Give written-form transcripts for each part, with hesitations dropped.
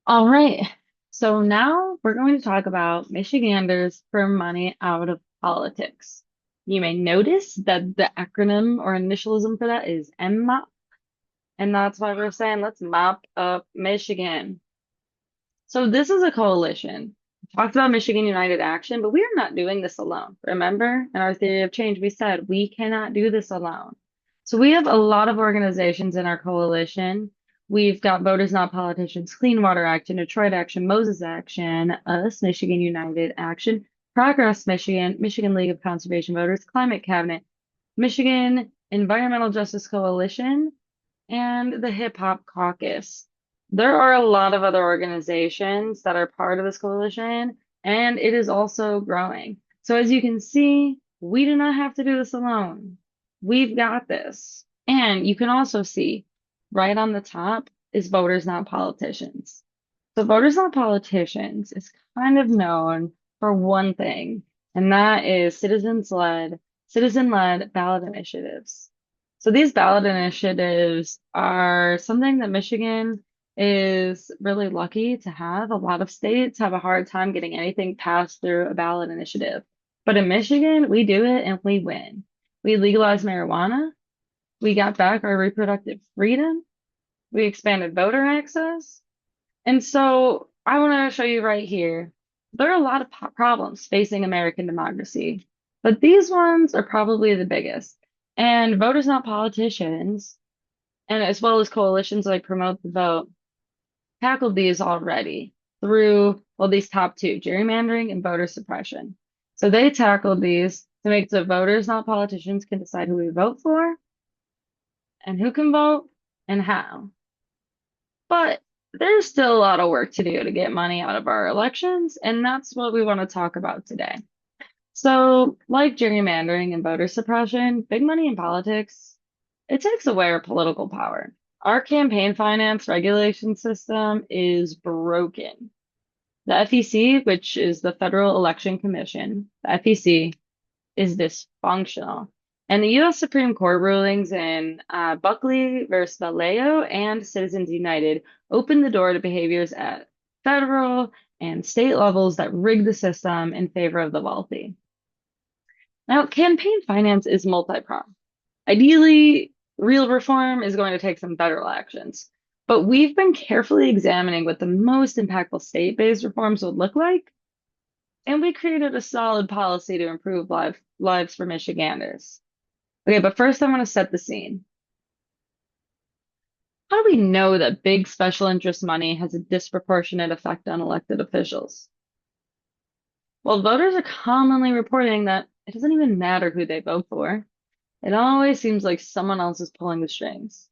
All right. So now we're going to talk about Michiganders for money out of politics. You may notice that the acronym or initialism for that is MMOP, and that's why we're saying let's mop up Michigan. So this is a coalition. We talked about Michigan United Action, but we are not doing this alone. Remember, in our theory of change, we said we cannot do this alone. So we have a lot of organizations in our coalition. We've got Voters Not Politicians, Clean Water Action, Detroit Action, Moses Action, us, Michigan United Action, Progress Michigan, Michigan League of Conservation Voters, Climate Cabinet, Michigan Environmental Justice Coalition, and the Hip Hop Caucus. There are a lot of other organizations that are part of this coalition, and it is also growing. So as you can see, we do not have to do this alone. We've got this. And you can also see right on the top is Voters Not Politicians. So Voters Not Politicians is kind of known for one thing, and that is citizen-led ballot initiatives. So these ballot initiatives are something that Michigan is really lucky to have. A lot of states have a hard time getting anything passed through a ballot initiative. But in Michigan, we do it and we win. We legalized marijuana. We got back our reproductive freedom. We expanded voter access. And so I want to show you right here, there are a lot of problems facing American democracy, but these ones are probably the biggest. And voters, not politicians, and as well as coalitions like Promote the Vote, tackled these already through, well, these top two, gerrymandering and voter suppression. So they tackled these to make so voters, not politicians, can decide who we vote for and who can vote and how. But there's still a lot of work to do to get money out of our elections, and that's what we want to talk about today. So, like gerrymandering and voter suppression, big money in politics, it takes away our political power. Our campaign finance regulation system is broken. The FEC, which is the Federal Election Commission, the FEC is dysfunctional. And the U.S. Supreme Court rulings in Buckley versus Vallejo and Citizens United opened the door to behaviors at federal and state levels that rig the system in favor of the wealthy. Now, campaign finance is multi-pronged. Ideally, real reform is going to take some federal actions, but we've been carefully examining what the most impactful state-based reforms would look like, and we created a solid policy to improve lives for Michiganders. Okay, but first I want to set the scene. How do we know that big special interest money has a disproportionate effect on elected officials? Well, voters are commonly reporting that it doesn't even matter who they vote for. It always seems like someone else is pulling the strings.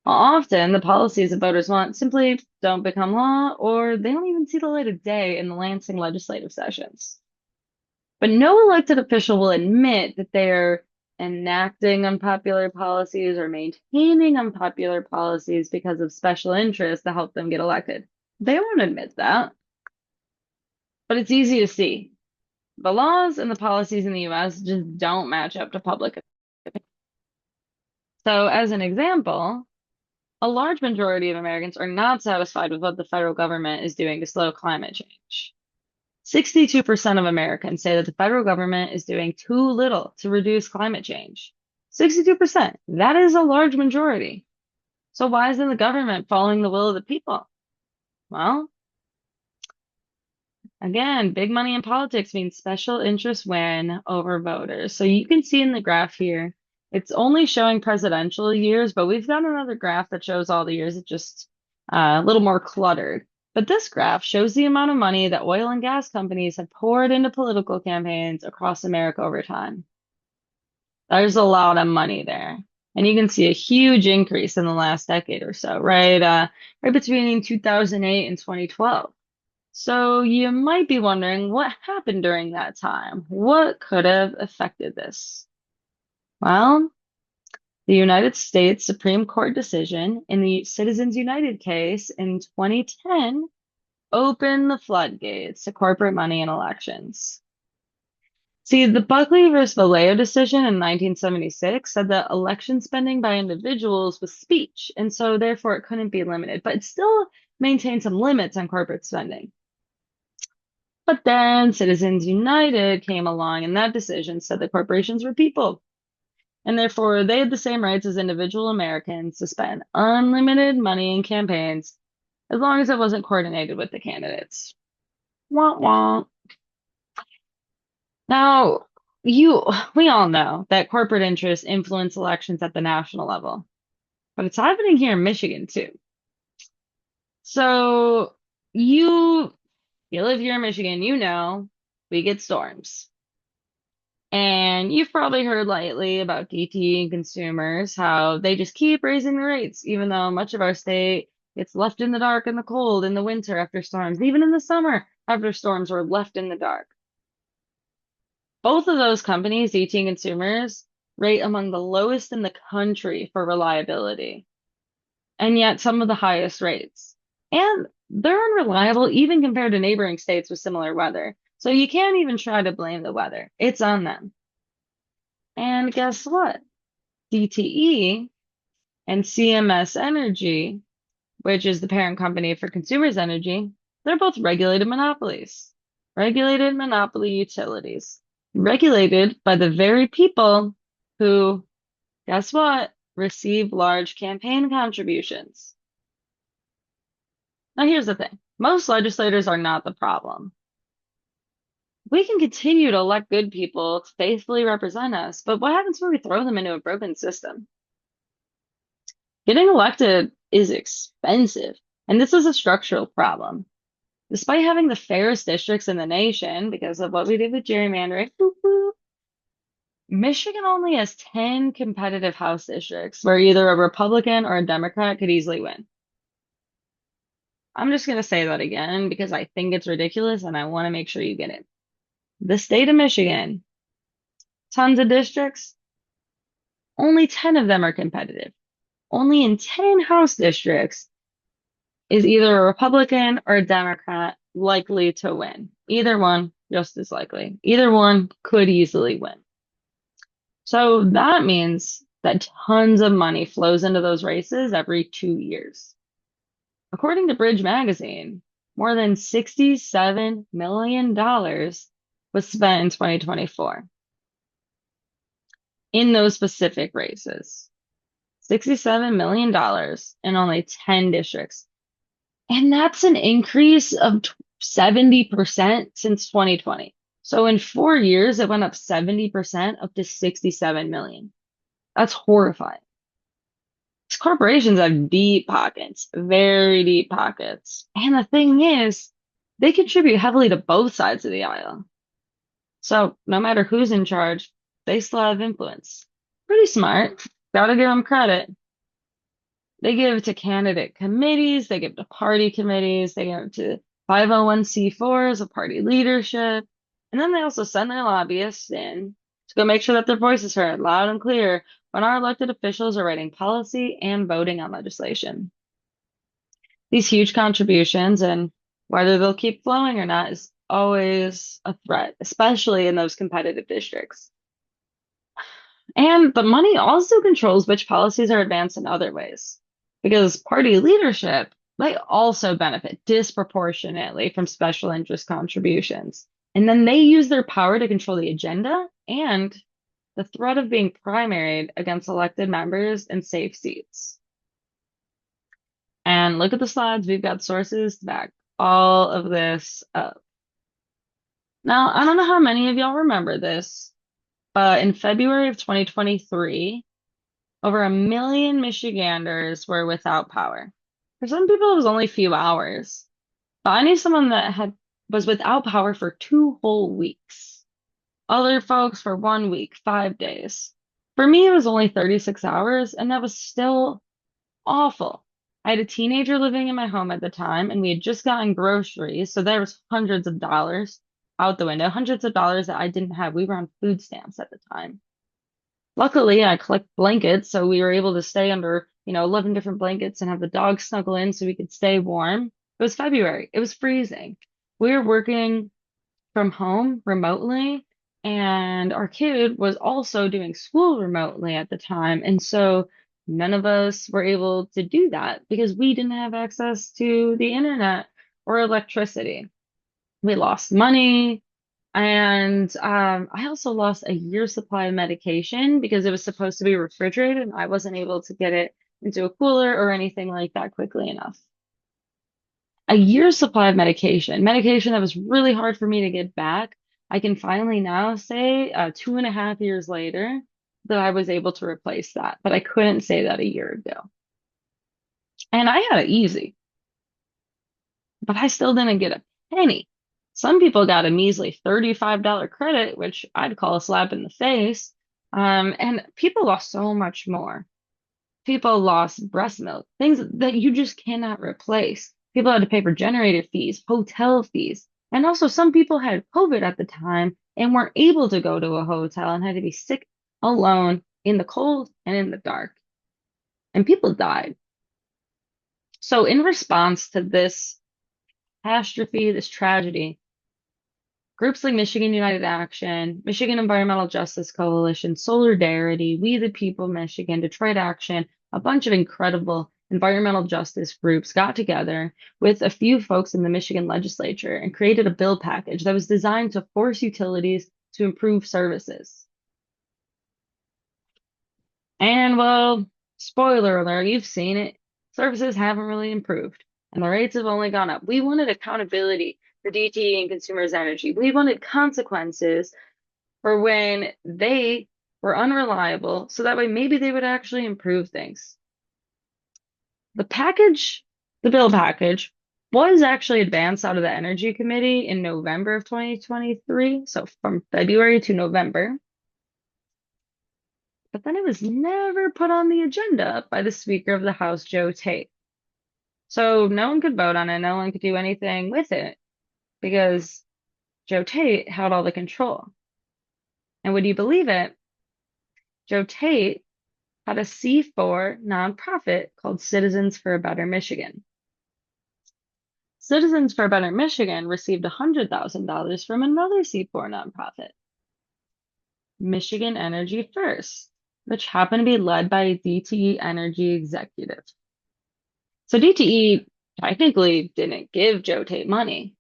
Often, the policies that voters want simply don't become law, or they don't even see the light of day in the Lansing legislative sessions. But no elected official will admit that they're enacting unpopular policies or maintaining unpopular policies because of special interests to help them get elected. They won't admit that. But it's easy to see. The laws and the policies in the US just don't match up to public opinion. So, as an example, a large majority of Americans are not satisfied with what the federal government is doing to slow climate change. 62% of Americans say that the federal government is doing too little to reduce climate change. 62%. That is a large majority. So why isn't the government following the will of the people? Well, again, big money in politics means special interests win over voters. So you can see in the graph here, it's only showing presidential years, but we've got another graph that shows all the years. It's just a little more cluttered. But this graph shows the amount of money that oil and gas companies have poured into political campaigns across America over time. There's a lot of money there. And you can see a huge increase in the last decade or so, right? Right between 2008 and 2012. So you might be wondering what happened during that time? What could have affected this? Well, the United States Supreme Court decision in the Citizens United case in 2010 opened the floodgates to corporate money in elections. See, the Buckley versus Vallejo decision in 1976 said that election spending by individuals was speech, and so therefore it couldn't be limited. But it's still maintain some limits on corporate spending. But then Citizens United came along, and that decision said that corporations were people, and therefore they had the same rights as individual Americans to spend unlimited money in campaigns as long as it wasn't coordinated with the candidates. Wah wah. Now, you, we all know that corporate interests influence elections at the national level, but it's happening here in Michigan too. So you, you live here in Michigan, you know, we get storms. And you've probably heard lately about DTE and consumers, how they just keep raising the rates, even though much of our state gets left in the dark in the cold in the winter after storms, even in the summer after storms, we're left in the dark. Both of those companies, DTE and consumers, rate among the lowest in the country for reliability, and yet some of the highest rates. And they're unreliable even compared to neighboring states with similar weather. So you can't even try to blame the weather. It's on them. And guess what? DTE and CMS Energy, which is the parent company for Consumers Energy, they're both regulated monopolies, regulated monopoly utilities, regulated by the very people who, guess what, receive large campaign contributions. Now, here's the thing. Most legislators are not the problem. We can continue to elect good people to faithfully represent us, but what happens when we throw them into a broken system? Getting elected is expensive, and this is a structural problem. Despite having the fairest districts in the nation because of what we did with gerrymandering, Michigan only has 10 competitive House districts where either a Republican or a Democrat could easily win. I'm just going to say that again because I think it's ridiculous and I want to make sure you get it. The state of Michigan, tons of districts, only 10 of them are competitive. Only in 10 House districts is either a Republican or a Democrat likely to win. Either one, just as likely. Either one could easily win. So that means that tons of money flows into those races every 2 years. According to Bridge Magazine, more than $67 million was spent in 2024 in those specific races. $67 million in only 10 districts. And that's an increase of 70% since 2020. So in 4 years, it went up 70% up to 67 million. That's horrifying. These corporations have deep pockets, very deep pockets. And the thing is, they contribute heavily to both sides of the aisle. So no matter who's in charge, they still have influence. Pretty smart. Gotta give them credit. They give to candidate committees, they give to party committees, they give to 501c4s of party leadership, and then they also send their lobbyists in to go make sure that their voice is heard loud and clear when our elected officials are writing policy and voting on legislation. These huge contributions and whether they'll keep flowing or not is always a threat, especially in those competitive districts. And the money also controls which policies are advanced in other ways, because party leadership, they also benefit disproportionately from special interest contributions. And then they use their power to control the agenda and the threat of being primaried against elected members in safe seats. And look at the slides. We've got sources to back all of this up. Now, I don't know how many of y'all remember this, but in February of 2023, over 1 million Michiganders were without power. For some people, it was only a few hours, but I knew someone that was without power for 2 whole weeks. Other folks for 1 week, 5 days. For me, it was only 36 hours, and that was still awful. I had a teenager living in my home at the time, and we had just gotten groceries, so there was hundreds of dollars out the window, hundreds of dollars that I didn't have. We were on food stamps at the time. Luckily, I collect blankets, so we were able to stay under, 11 different blankets and have the dog snuggle in so we could stay warm. It was February. It was freezing. We were working from home remotely, and our kid was also doing school remotely at the time. And so None of us were able to do that because we didn't have access to the internet or electricity. We lost money. And I also lost a year's supply of medication because it was supposed to be refrigerated and I wasn't able to get it into a cooler or anything like that quickly enough. A year's supply of medication that was really hard for me to get back. I can finally now say, 2.5 years later, that I was able to replace that, but I couldn't say that a year ago. And I had it easy, but I still didn't get a penny. Some people got a measly $35 credit, which I'd call a slap in the face. And people lost so much more. People lost breast milk, things that you just cannot replace. People had to pay for generator fees, hotel fees. And also, some people had COVID at the time and weren't able to go to a hotel and had to be sick alone in the cold and in the dark. And people died. So, in response to this catastrophe, this tragedy, groups like Michigan United Action, Michigan Environmental Justice Coalition, Solidarity, We the People Michigan, Detroit Action, a bunch of incredible environmental justice groups got together with a few folks in the Michigan legislature and created a bill package that was designed to force utilities to improve services. And well, spoiler alert, you've seen it. Services haven't really improved, and the rates have only gone up. We wanted accountability for DTE and Consumers Energy. We wanted consequences for when they were unreliable, so that way maybe they would actually improve things. The package, the bill package, was actually advanced out of the Energy Committee in November of 2023, so from February to November. But then it was never put on the agenda by the Speaker of the House, Joe Tate. So no one could vote on it, no one could do anything with it because Joe Tate held all the control. And would you believe it? Joe Tate had a C4 nonprofit called Citizens for a Better Michigan. Citizens for a Better Michigan received $100,000 from another C4 nonprofit, Michigan Energy First, which happened to be led by a DTE Energy executive. So DTE technically didn't give Joe Tate money,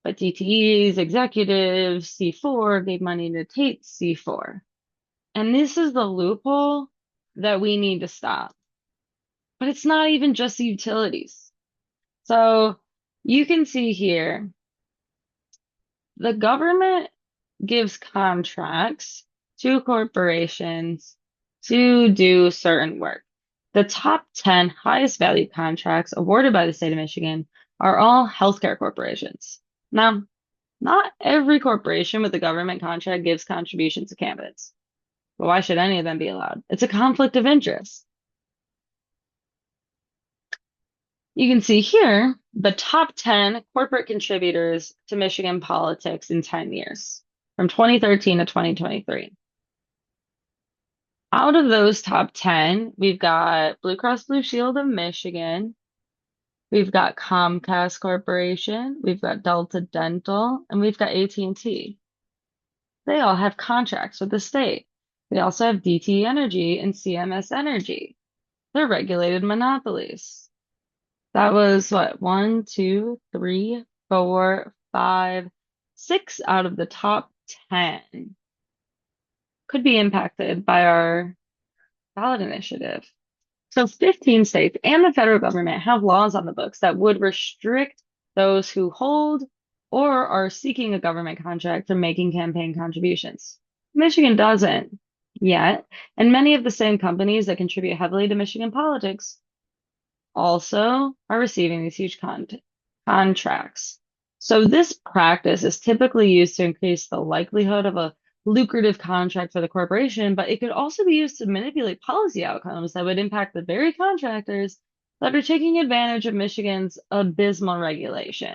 but DTE's executive C4 gave money to Tate's C4. And this is the loophole that we need to stop. But it's not even just the utilities. So you can see here, the government gives contracts to corporations to do certain work. The top 10 highest value contracts awarded by the state of Michigan are all healthcare corporations. Now, not every corporation with a government contract gives contributions to candidates. But why should any of them be allowed? It's a conflict of interest. You can see here the top 10 corporate contributors to Michigan politics in 10 years, from 2013 to 2023. Out of those top 10, we've got Blue Cross Blue Shield of Michigan, we've got Comcast Corporation, we've got Delta Dental, and we've got AT&T. They all have contracts with the state. We also have DTE Energy and CMS Energy. They're regulated monopolies. That was what, 1, 2, 3, 4, 5, 6 out of the top 10 could be impacted by our ballot initiative. So 15 states and the federal government have laws on the books that would restrict those who hold or are seeking a government contract from making campaign contributions. Michigan doesn't yet, and many of the same companies that contribute heavily to Michigan politics also are receiving these huge contracts. So this practice is typically used to increase the likelihood of a lucrative contract for the corporation, but it could also be used to manipulate policy outcomes that would impact the very contractors that are taking advantage of Michigan's abysmal regulation.